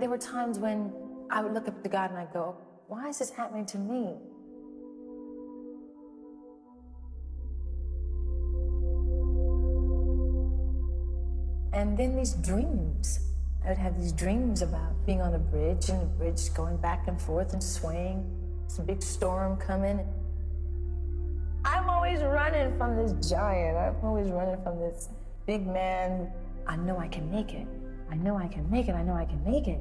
There were times when I would look up to God and I'd go, why is this happening to me? And then these dreams. I would have these dreams about being on a bridge, and the bridge going back and forth and swaying. Some big storm coming. I'm always running from this giant. I'm always running from this big man. I know I can make it. I know I can make it. I know I can make it.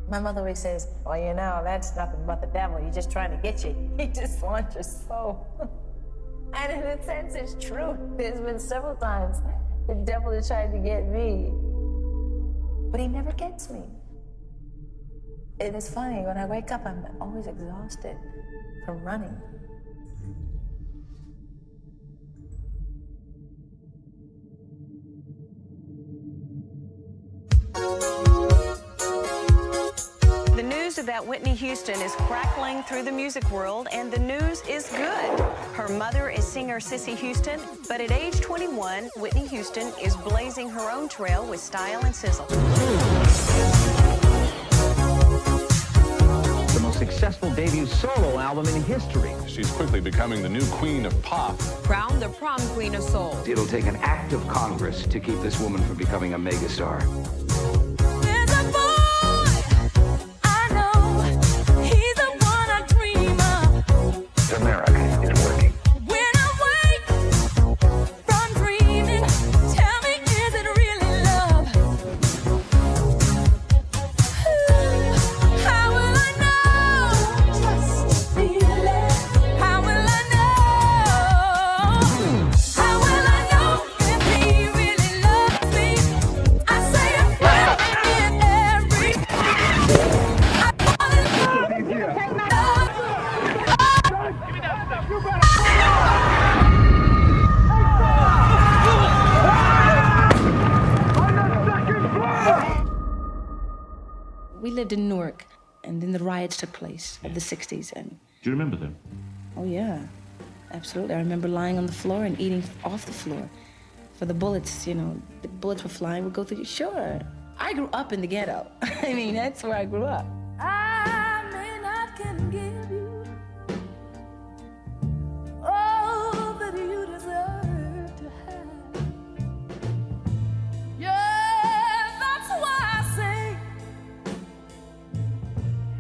My mother always says, well, you know, that's nothing but the devil. He's just trying to get you. He just wants your soul. And in a sense, it's true. There's been several times the devil has tried to get me, but he never gets me. It is funny, when I wake up, I'm always exhausted from running. The news about Whitney Houston is crackling through the music world, and the news is good. Her mother is singer Cissy Houston, but at age 21, Whitney Houston is blazing her own trail with style and sizzle. The most successful debut solo album in history. She's quickly becoming the new queen of pop. Crowned the prom queen of soul. It'll take an act of Congress to keep this woman from becoming a megastar. America is working. When I wake from dreaming, tell me, is it really love? How will I know? Just feel it. How will I know? How will I know if he really loves me? I say I'm in every. I wanna know. We lived in Newark, and then the riots took place of the 60s. And Do you remember them? oh yeah, absolutely. I remember lying on the floor and eating off the floor. For the bullets, you know, the bullets were flying, would go through you. Sure. I grew up in the ghetto. I mean, that's where I grew up. I may not can give you all that you deserve to have. Yeah, that's why I say,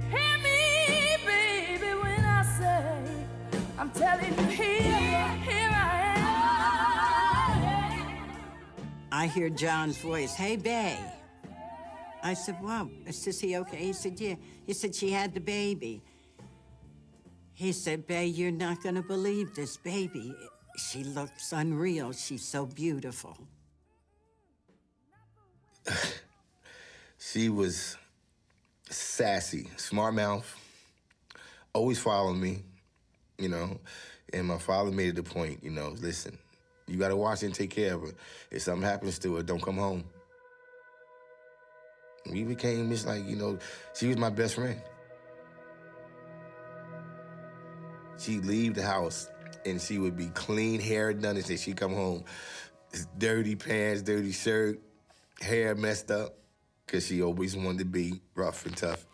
hear me, baby, when I say, I'm telling you, here I am. I hear John's voice, hey, Bay. I said, wow, is Sissy okay? He said, yeah. He said, she had the baby. He said, Bay, you're not gonna believe this baby. She looks unreal. She's so beautiful. She was sassy, smart mouth, always following me, you know. And my father made it a point, you know, listen, you gotta watch and take care of her. If something happens to her, don't come home. We became just like, you know, she was my best friend. She'd leave the house and she would be clean, hair done, and say she'd come home, dirty pants, dirty shirt, hair messed up, because she always wanted to be rough and tough.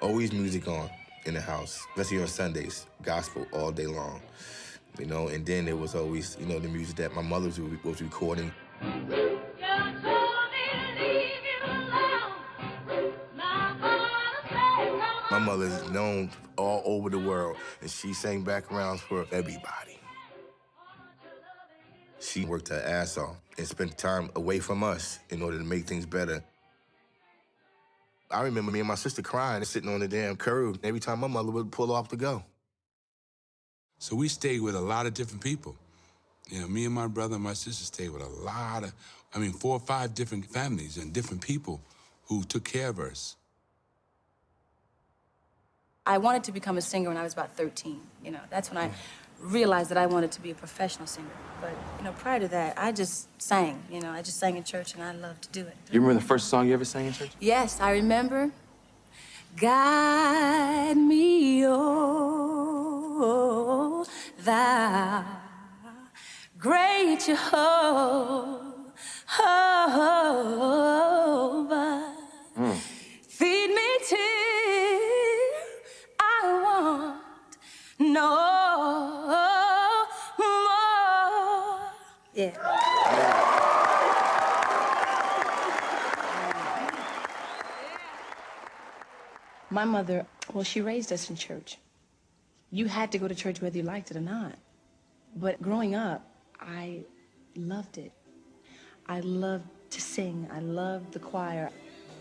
Always music on in the house, especially on Sundays, gospel all day long, you know, and then there was always, you know, the music that my mother was recording. My mother is known all over the world, and she sang backgrounds for everybody. She worked her ass off and spent time away from us in order to make things better. I remember me and my sister crying and sitting on the damn curb every time my mother would pull off to go. So we stayed with a lot of different people. You know, me and my brother and my sister stayed with a lot of, 4 or 5 different families and different people who took care of us. I wanted to become a singer when I was about 13. You know, that's when I realized that I wanted to be a professional singer. But, you know, prior to that, I just sang. You know, I just sang in church, and I loved to do it. You remember the first song you ever sang in church? Yes, I remember. Guide me, oh, thou great Jehovah. Feed me till I want no more. Yeah. My mother, well, she raised us in church. You had to go to church whether you liked it or not. But growing up, I loved it. I loved to sing. I loved the choir.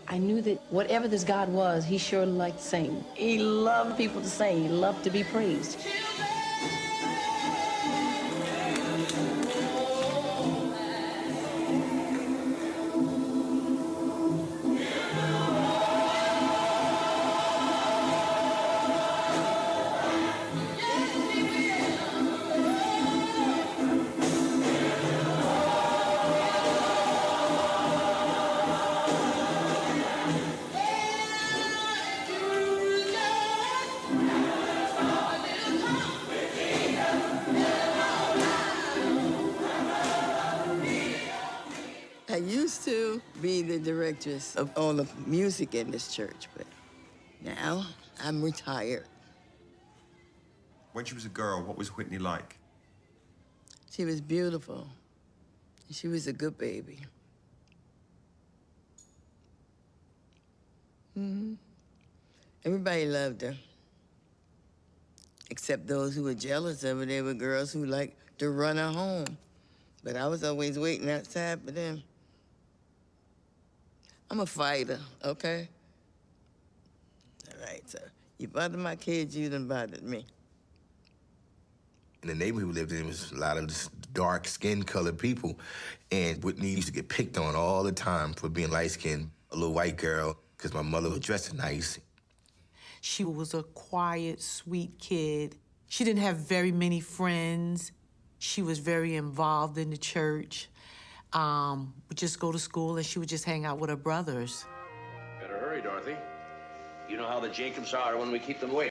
I knew that whatever this God was, he sure liked to sing. He loved people to sing. He loved to be praised. I used to be the directress of all the music in this church, but now I'm retired. When she was a girl, what was Whitney like? She was beautiful. She was a good baby. Everybody loved her. Except those who were jealous of her. There were girls who liked to run her home. But I was always waiting outside for them. I'm a fighter, okay? All right, so you bother my kids, you done bothered me. In the neighborhood we lived in, was a lot of dark skin colored people. And Whitney used to get picked on all the time for being light-skinned, a little white girl, because my mother was dressed nice. She was a quiet, sweet kid. She didn't have very many friends. She was very involved in the church. Would just go to school and she would just hang out with her brothers. Better hurry, Dorothy. You know how the Jacobs are when we keep them waiting.